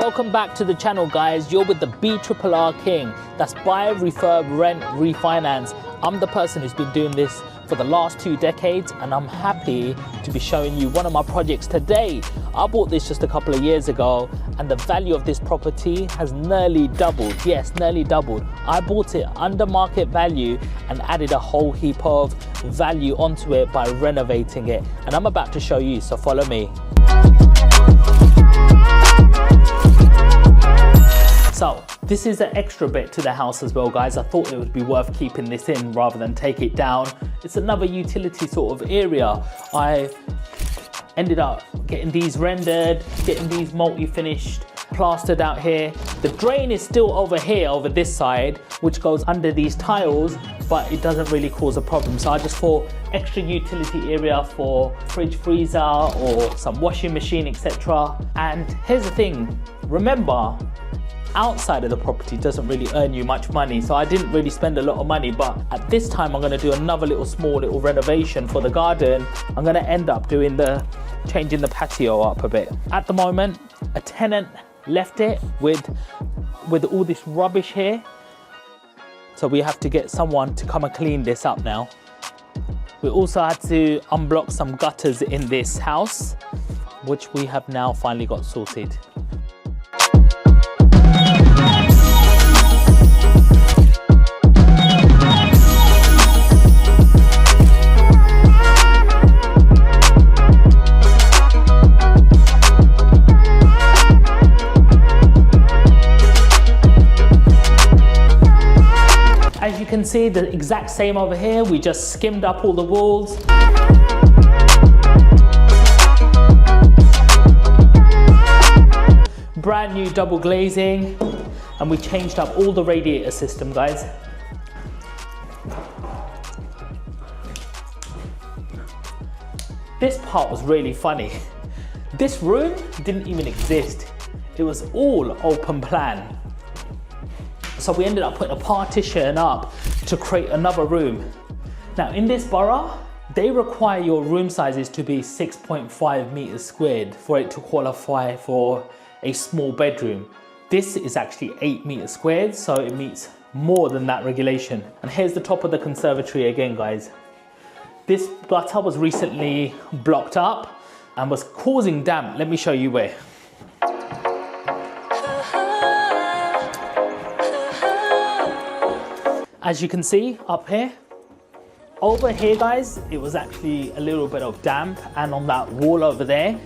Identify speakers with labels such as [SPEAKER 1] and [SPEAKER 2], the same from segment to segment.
[SPEAKER 1] Welcome back to the channel, guys. You're with the BRRR King. That's buy, refurb, rent, refinance. I'm the person who's been doing this for the last 2 decades, and I'm happy to be showing you one of my projects today. I bought this just a couple of years ago, and the value of this property has nearly doubled. Yes, nearly doubled. I bought it under market value and added a whole heap of value onto it by renovating it, and I'm about to show you, so follow me. So this is an extra bit to the house as well, guys. I thought it would be worth keeping this in rather than take it down. It's another utility sort of area. I ended up getting these rendered, getting these multi-finished, plastered out here. The drain is still over here, over this side, which goes under these tiles, but it doesn't really cause a problem. So I just thought extra utility area for fridge, freezer, or some washing machine, etc. And here's the thing, remember, outside of the property doesn't really earn you much money, so I didn't really spend a lot of money, but at this time I'm going to do another small little renovation for the garden. I'm going to end up doing changing the patio up a bit. At the moment, a tenant left it with all this rubbish here, so we have to get someone to come and clean this up now. We also had to unblock some gutters in this house, which we have now finally got sorted. As you can see, the exact same over here. We just skimmed up all the walls. Brand new double glazing, and we changed up all the radiator system, guys. This part was really funny. This room didn't even exist. It was all open plan. So we ended up putting a partition up to create another room. Now in this borough, they require your room sizes to be 6.5 meters squared for it to qualify for a small bedroom. This is actually 8 meters squared, so it meets more than that regulation. And here's the top of the conservatory again, guys. This gutter was recently blocked up and was causing damp. Let me show you where. As you can see up here, over here, guys, it was actually a little bit of damp, and on that wall over there,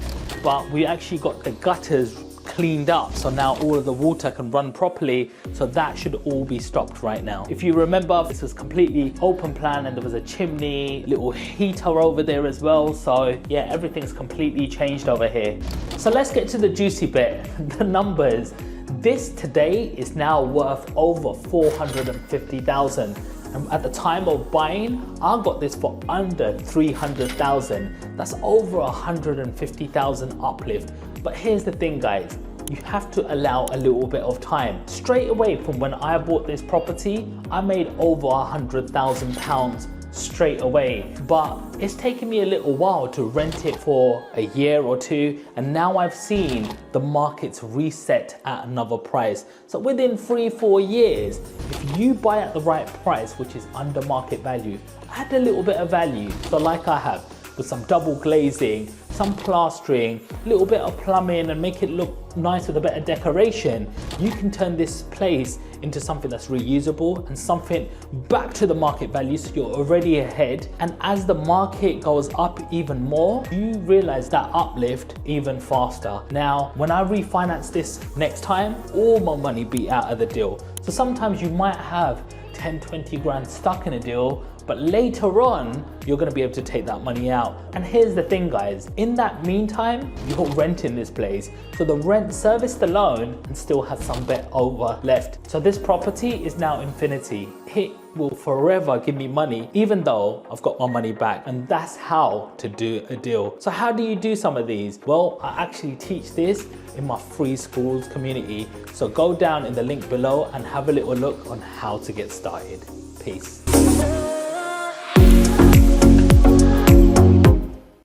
[SPEAKER 1] but we actually got the gutters cleaned up, so now all of the water can run properly, so that should all be stopped right now. If you remember, this was completely open plan, and there was a chimney, little heater over there as well, so yeah, everything's completely changed over here. So let's get to the juicy bit, the numbers. This today is now worth over 450,000. And at the time of buying, I got this for under 300,000. That's over 150,000 uplift. But here's the thing, guys, you have to allow a little bit of time. Straight away from when I bought this property, I made over £100,000 straight away, but it's taken me a little while to rent it for a year or two, and now I've seen the market's reset at another price. So within 3-4 years, if you buy at the right price, which is under market value, add a little bit of value, so like I have, with some double glazing, some plastering, a little bit of plumbing, and make it look nice with a bit of decoration, you can turn this place into something that's reusable and something back to the market value, so you're already ahead. And as the market goes up even more, you realize that uplift even faster. Now, when I refinance this next time, all my money be out of the deal. So sometimes you might have 10-20 grand stuck in a deal, but later on, you're gonna be able to take that money out. And here's the thing, guys, in that meantime, you're renting this place. So the rent serviced the loan and still has some bit over left. So this property is now infinity. It will forever give me money, even though I've got my money back. And that's how to do a deal. So how do you do some of these? Well, I actually teach this in my free schools community. So go down in the link below and have a little look on how to get started. Peace.